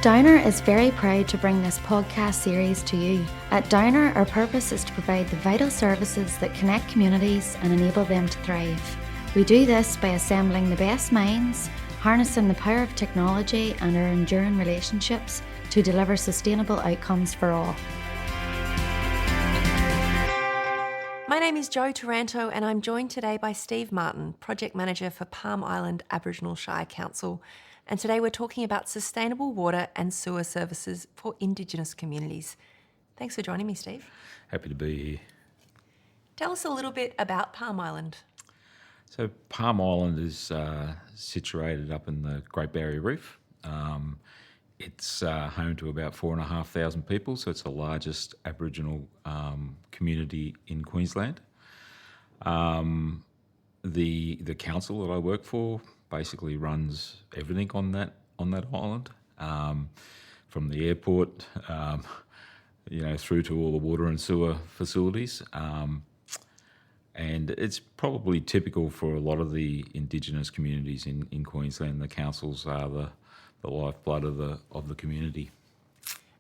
Downer is very proud to bring this podcast series to you. At Downer, our purpose is to provide the vital services that connect communities and enable them to thrive. We do this by assembling the best minds, harnessing the power of technology and our enduring relationships to deliver sustainable outcomes for all. My name is Jo Taranto and I'm joined today by Steve Martin, Project Manager for Palm Island Aboriginal Shire Council. And today we're talking about sustainable water and sewer services for Indigenous communities. Thanks for joining me, Steve. Happy to be here. Tell us a little bit about Palm Island. So Palm Island is situated up in the Great Barrier Reef. It's home to about 4,500 people, so it's the largest Aboriginal community in Queensland. The council that I work for basically runs everything on that island, from the airport, through to all the water and sewer facilities. And it's probably typical for a lot of the Indigenous communities in Queensland. The councils are the lifeblood of the community.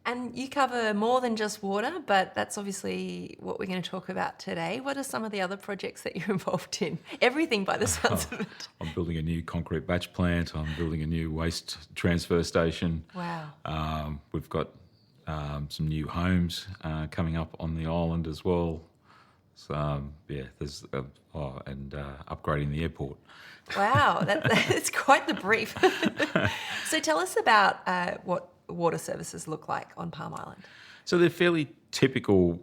And you cover more than just water, but that's obviously what we're going to talk about today. What are some of the other projects that you're involved in? Everything by the sounds of it. I'm building a new concrete batch plant. I'm building a new waste transfer station. Wow. We've got some new homes coming up on the island as well. So, there's upgrading the airport. Wow, that's quite the brief. So tell us about what water services look like on Palm Island. So they're fairly typical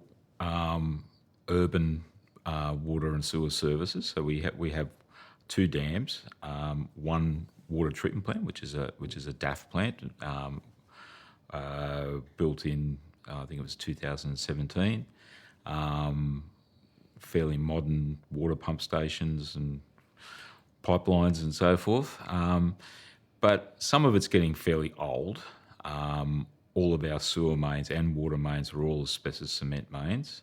urban water and sewer services. So we have two dams, one water treatment plant, which is a DAF plant, built in I think it was 2017. Fairly modern water pump stations and pipelines and so forth. But some of it's getting fairly old. All of our sewer mains and water mains are all asbestos cement mains.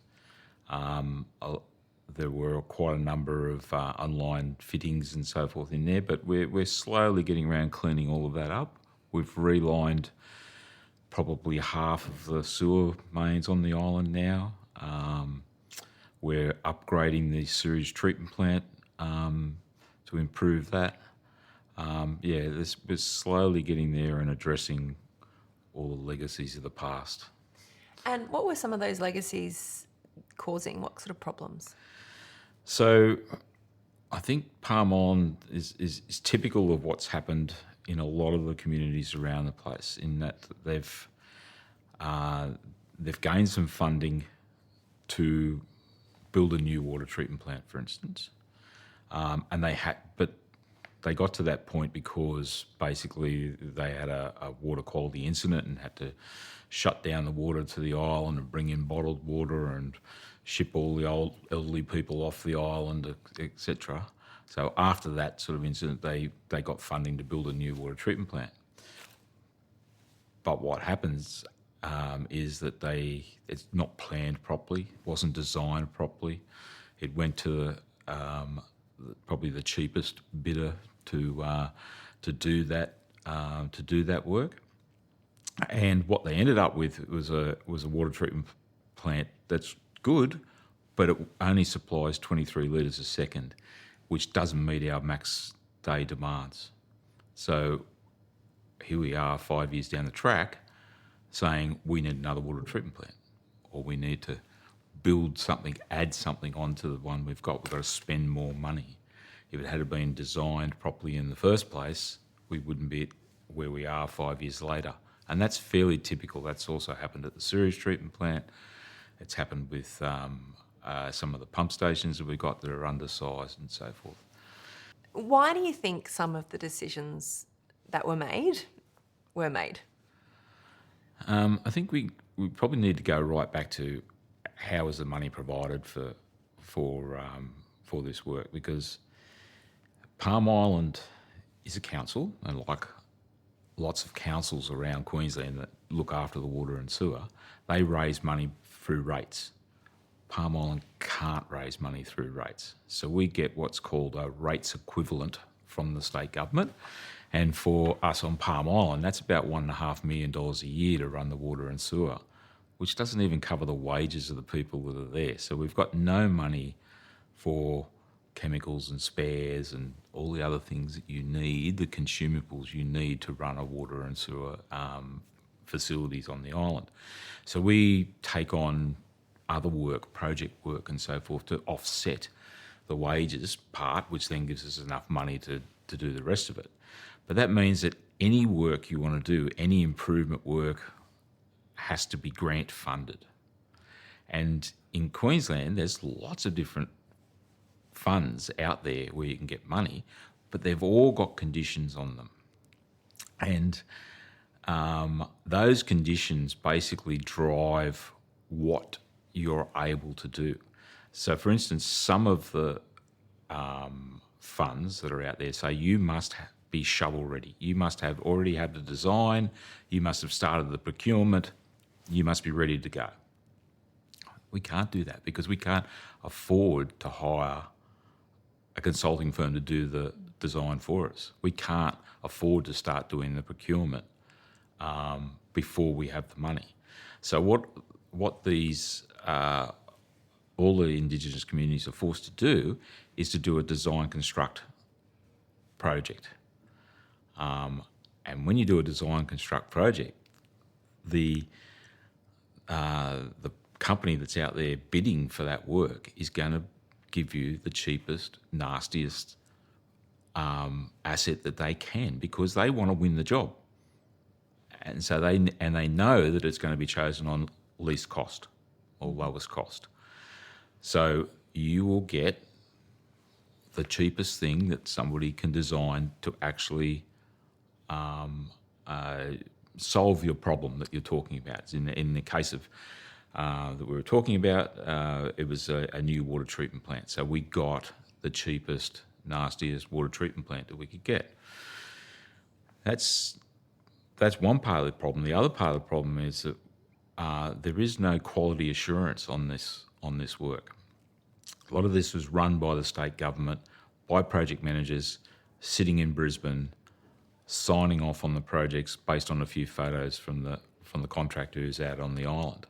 There were quite a number of online fittings and so forth in there, but we're slowly getting around cleaning all of that up. We've relined probably half of the sewer mains on the island now. We're upgrading the sewage treatment plant to improve that. We're slowly getting there and addressing all the legacies of the past. And what were some of those legacies causing? What sort of problems? So I think Palm Island is typical of what's happened in a lot of the communities around the place, in that they've gained some funding to build a new water treatment plant, for instance. But they got to that point because basically they had a water quality incident and had to shut down the water to the island and bring in bottled water and ship all the old elderly people off the island, etc. So after that sort of incident, they got funding to build a new water treatment plant. But what happens is that it's not planned properly, wasn't designed properly. It went to probably the cheapest bidder to do that work. And what they ended up with was a water treatment plant that's good, but it only supplies 23 litres a second, which doesn't meet our max day demands. So here we are 5 years down the track saying we need another water treatment plant, or we need to build something, add something onto the one we've got. We've got to spend more money. If it had been designed properly in the first place, we wouldn't be where we are 5 years later. And that's fairly typical. That's also happened at the sewage treatment plant. It's happened with some of the pump stations that we've got that are undersized and so forth. Why do you think some of the decisions that were made were made? I think we probably need to go right back to how is the money provided for this work, because Palm Island is a council, and like lots of councils around Queensland that look after the water and sewer, they raise money through rates. Palm Island can't raise money through rates. So we get what's called a rates equivalent from the state government, And for us on Palm Island, that's about $1.5 million a year to run the water and sewer, which doesn't even cover the wages of the people that are there. So we've got no money for chemicals and spares and all the other things that you need, the consumables you need to run a water and sewer facilities on the island. So we take on other work, project work and so forth, to offset the wages part, which then gives us enough money to do the rest of it. But that means that any work you want to do, any improvement work, has to be grant funded. And in Queensland, there's lots of different funds out there where you can get money, but they've all got conditions on them. And those conditions basically drive what you're able to do. So, for instance, some of the funds that are out there say you must be shovel ready. You must have already had the design. You must have started the procurement. You must be ready to go. We can't do that because we can't afford to hire a consulting firm to do the design for us. We can't afford to start doing the procurement before we have the money. So what these all the Indigenous communities are forced to do is to do a design construct project. And when you do a design construct project, the company that's out there bidding for that work is going to give you the cheapest, nastiest asset that they can, because they want to win the job. And so they know that it's going to be chosen on least cost or lowest cost. So you will get the cheapest thing that somebody can design to actually solve your problem that you're talking about. In the case of that we were talking about, it was a new water treatment plant. So we got the cheapest, nastiest water treatment plant that we could get. That's one part of the problem. The other part of the problem is that there is no quality assurance on this work. A lot of this was run by the state government, by project managers sitting in Brisbane, signing off on the projects based on a few photos from the contractor who's out on the island.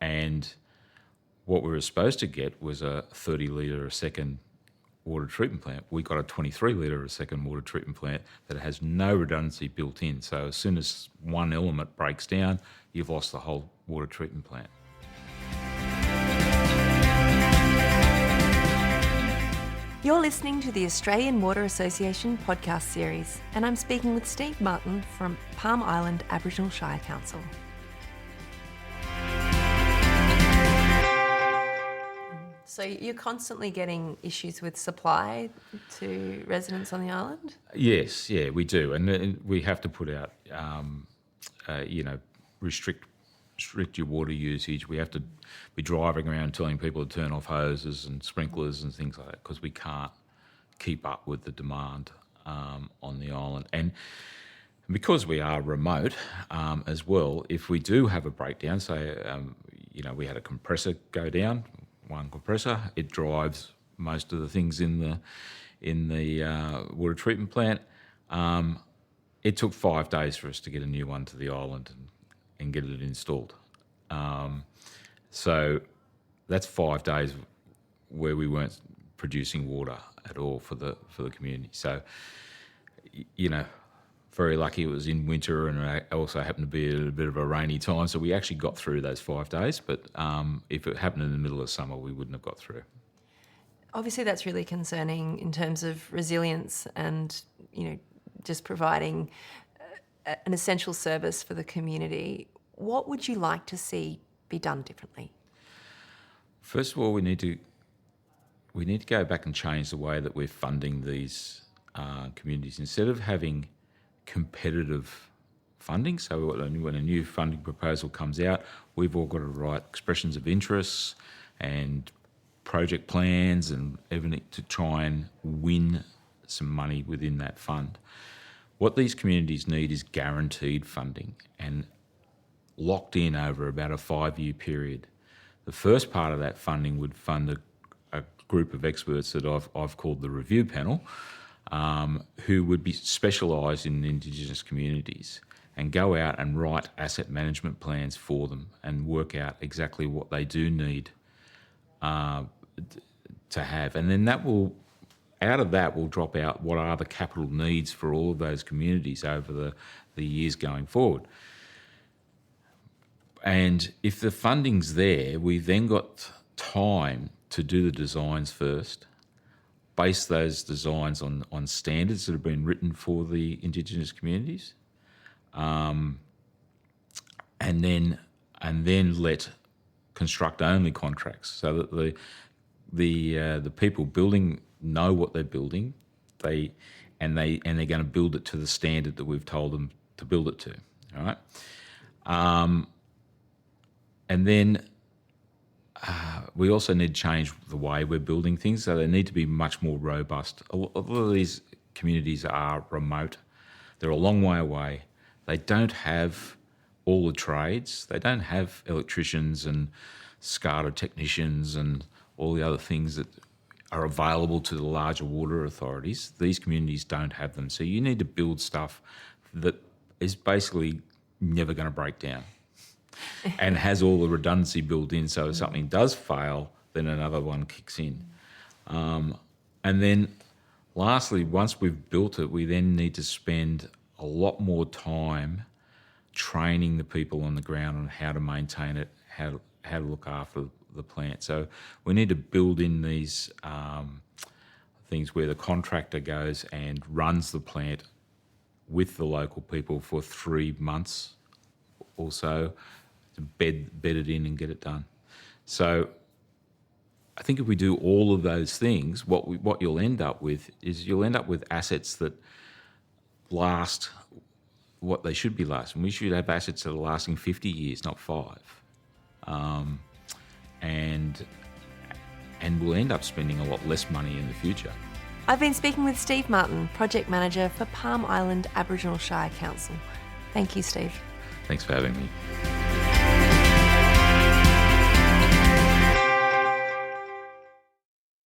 And what we were supposed to get was a 30 litre a second water treatment plant. We got a 23 litre a second water treatment plant that has no redundancy built in. So as soon as one element breaks down, you've lost the whole water treatment plant. You're listening to the Australian Water Association podcast series, and I'm speaking with Steve Martin from Palm Island Aboriginal Shire Council. So you're constantly getting issues with supply to residents on the island? Yes, yeah, we do. And we have to put out, restrict your water usage. We have to be driving around telling people to turn off hoses and sprinklers and things like that, because we can't keep up with the demand on the island. And because we are remote as well, if we do have a breakdown, say, we had a compressor go down, one compressor, it drives most of the things in the water treatment plant. It took 5 days for us to get a new one to the island and get it installed. So that's 5 days where we weren't producing water at all for the community. So, very lucky it was in winter, and it also happened to be a bit of a rainy time, so we actually got through those 5 days. But if it happened in the middle of summer, we wouldn't have got through. Obviously, that's really concerning in terms of resilience and, just providing an essential service for the community. What would you like to see be done differently? First of all, we need to go back and change the way that we're funding these communities. Instead of having competitive funding, so when a new funding proposal comes out, we've all got to write expressions of interests and project plans and everything to try and win some money within that fund. What these communities need is guaranteed funding and locked in over about a 5-year period. The first part of that funding would fund a group of experts that I've called the review panel, who would be specialised in Indigenous communities and go out and write asset management plans for them and work out exactly what they do need to have. And then out of that will drop out what are the capital needs for all of those communities over the years going forward. And if the funding's there, we've then got time to do the designs first, base those designs on standards that have been written for the Indigenous communities, and then let construct-only contracts so that the people building know what they're building, and they're going to build it to the standard that we've told them to build it to. All right. And then we also need to change the way we're building things, so they need to be much more robust. A lot of these communities are remote. They're a long way away. They don't have all the trades. They don't have electricians and SCADA technicians and all the other things that are available to the larger water authorities. These communities don't have them. So you need to build stuff that is basically never going to break down and has all the redundancy built in, so if something does fail, then another one kicks in. And then lastly, once we've built it, we then need to spend a lot more time training the people on the ground on how to maintain it, how to look after the plant. So we need to build in these things where the contractor goes and runs the plant with the local people for 3 months or so to bed it in and get it done. So I think if we do all of those things, what you'll end up with is assets that last what they should be lasting. We should have assets that are lasting 50 years, not 5. And we'll end up spending a lot less money in the future. I've been speaking with Steve Martin, Project Manager for Palm Island Aboriginal Shire Council. Thank you, Steve. Thanks for having me.